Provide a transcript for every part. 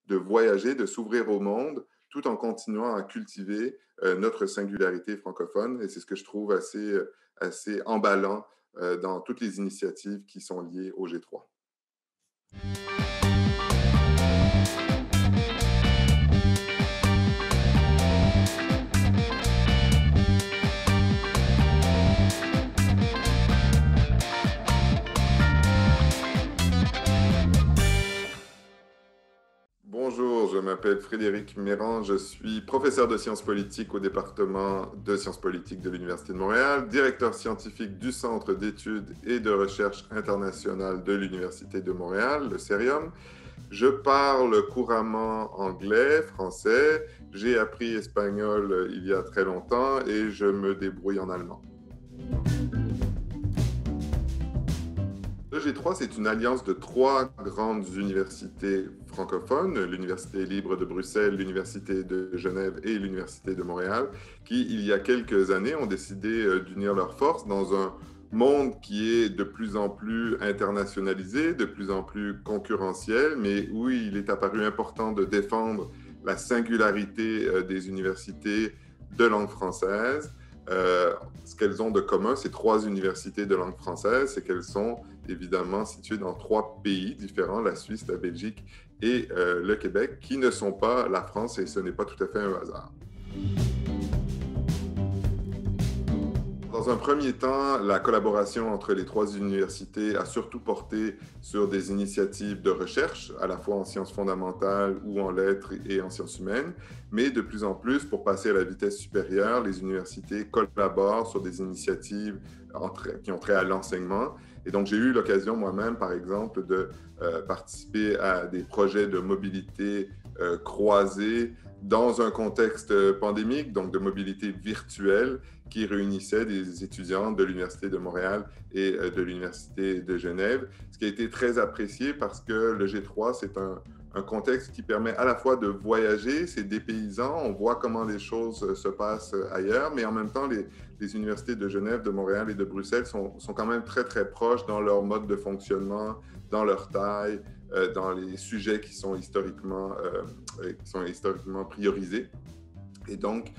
de voyager, de s'ouvrir au monde, tout en continuant à cultiver notre singularité francophone. Et c'est ce que je trouve assez emballant dans toutes les initiatives qui sont liées au G3. Bonjour, je m'appelle Frédéric Méran, je suis professeur de sciences politiques au département de sciences politiques de l'Université de Montréal, directeur scientifique du Centre d'études et de recherche internationale de l'Université de Montréal, le CERIUM. Je parle couramment anglais, français, j'ai appris espagnol il y a très longtemps et je me débrouille en allemand. Le G3, c'est une alliance de 3 grandes universités francophones, l'Université libre de Bruxelles, l'Université de Genève et l'Université de Montréal, qui, il y a quelques années, ont décidé d'unir leurs forces dans un monde qui est de plus en plus internationalisé, de plus en plus concurrentiel, mais où il est apparu important de défendre la singularité des universités de langue française. Ce qu'elles ont de commun, ces 3 universités de langue française, c'est qu'elles sont évidemment situées dans 3 pays différents, la Suisse, la Belgique et le Québec, qui ne sont pas la France, et ce n'est pas tout à fait un hasard. Dans un premier temps, la collaboration entre les 3 universités a surtout porté sur des initiatives de recherche, à la fois en sciences fondamentales ou en lettres et en sciences humaines, mais de plus en plus, pour passer à la vitesse supérieure, les universités collaborent sur des initiatives qui ont trait à l'enseignement. Et donc, j'ai eu l'occasion moi-même, par exemple, de participer à des projets de mobilité croisée dans un contexte pandémique, donc de mobilité virtuelle, qui réunissait des étudiants de l'Université de Montréal et de l'Université de Genève, ce qui a été très apprécié parce que le G3, c'est un contexte qui permet à la fois de voyager, c'est dépaysant, on voit comment les choses se passent ailleurs, mais en même temps, les universités de Genève, de Montréal et de Bruxelles sont quand même très, très proches dans leur mode de fonctionnement, dans leur taille, dans les sujets qui sont historiquement priorisés. Et donc,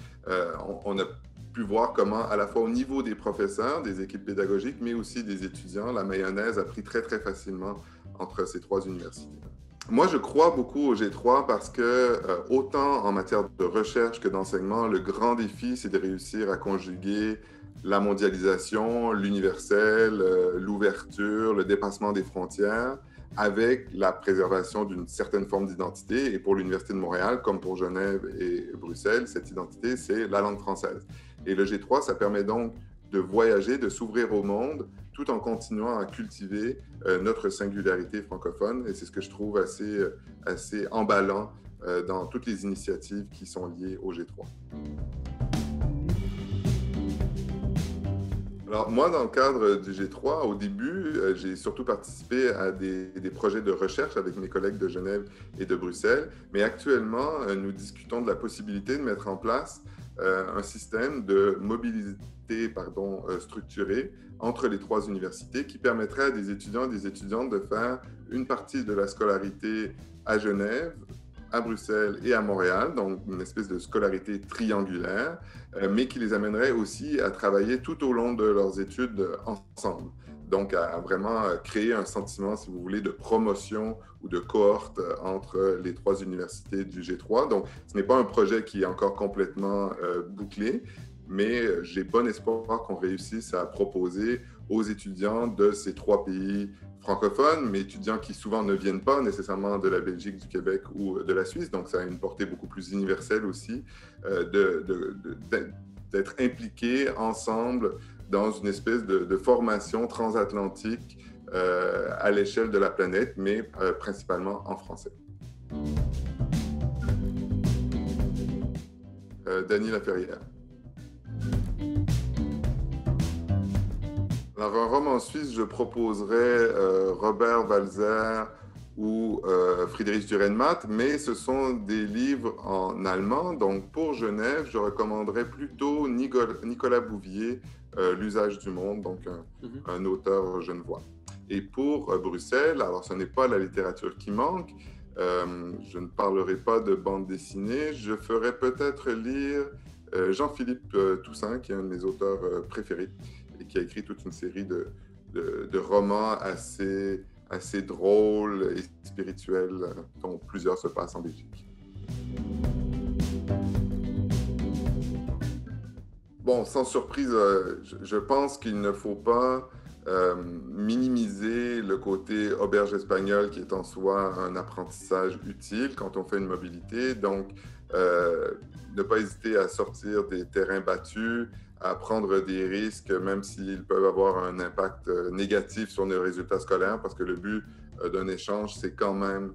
on a pu voir comment, à la fois au niveau des professeurs, des équipes pédagogiques, mais aussi des étudiants, la mayonnaise a pris très, très facilement entre ces 3 universités. Moi, je crois beaucoup au G3 parce que, autant en matière de recherche que d'enseignement, le grand défi, c'est de réussir à conjuguer la mondialisation, l'universel, l'ouverture, le dépassement des frontières, avec la préservation d'une certaine forme d'identité. Et pour l'Université de Montréal, comme pour Genève et Bruxelles, cette identité, c'est la langue française. Et le G3, ça permet donc de voyager, de s'ouvrir au monde, tout en continuant à cultiver notre singularité francophone. Et c'est ce que je trouve assez emballant dans toutes les initiatives qui sont liées au G3. Alors, moi, dans le cadre du G3, au début, j'ai surtout participé à des projets de recherche avec mes collègues de Genève et de Bruxelles. Mais actuellement, nous discutons de la possibilité de mettre en place un système de mobilité structurée entre les 3 universités qui permettrait à des étudiants et des étudiantes de faire une partie de la scolarité à Genève, à Bruxelles et à Montréal, donc une espèce de scolarité triangulaire, mais qui les amènerait aussi à travailler tout au long de leurs études ensemble. Donc, à vraiment créer un sentiment, si vous voulez, de promotion ou de cohorte entre les 3 universités du G3. Donc, ce n'est pas un projet qui est encore complètement bouclé, mais j'ai bon espoir qu'on réussisse à proposer aux étudiants de ces 3 pays francophones, mais étudiants qui souvent ne viennent pas nécessairement de la Belgique, du Québec ou de la Suisse, donc ça a une portée beaucoup plus universelle aussi, d'être impliqués ensemble dans une espèce de formation transatlantique à l'échelle de la planète, mais principalement en français. Dany Laferrière. Alors, un roman suisse, je proposerais Robert Walser ou Friedrich Dürrenmatt, mais ce sont des livres en allemand. Donc, pour Genève, je recommanderais plutôt Nicolas Bouvier, L'usage du monde, donc un auteur genevois. Et pour Bruxelles, alors ce n'est pas la littérature qui manque, Je ne parlerai pas de bande dessinée. Je ferai peut-être lire Jean-Philippe Toussaint, qui est un de mes auteurs préférés et qui a écrit toute une série de romans assez drôles et spirituels, dont plusieurs se passent en Belgique. Bon, sans surprise, je pense qu'il ne faut pas minimiser le côté auberge espagnole qui est en soi un apprentissage utile quand on fait une mobilité. Donc, ne pas hésiter à sortir des terrains battus, à prendre des risques, même s'ils peuvent avoir un impact négatif sur nos résultats scolaires, parce que le but d'un échange, c'est quand même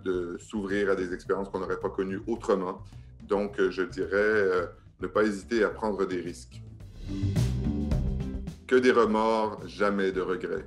de s'ouvrir à des expériences qu'on n'aurait pas connues autrement. Donc, je dirais ne pas hésiter à prendre des risques. Que des remords, jamais de regrets.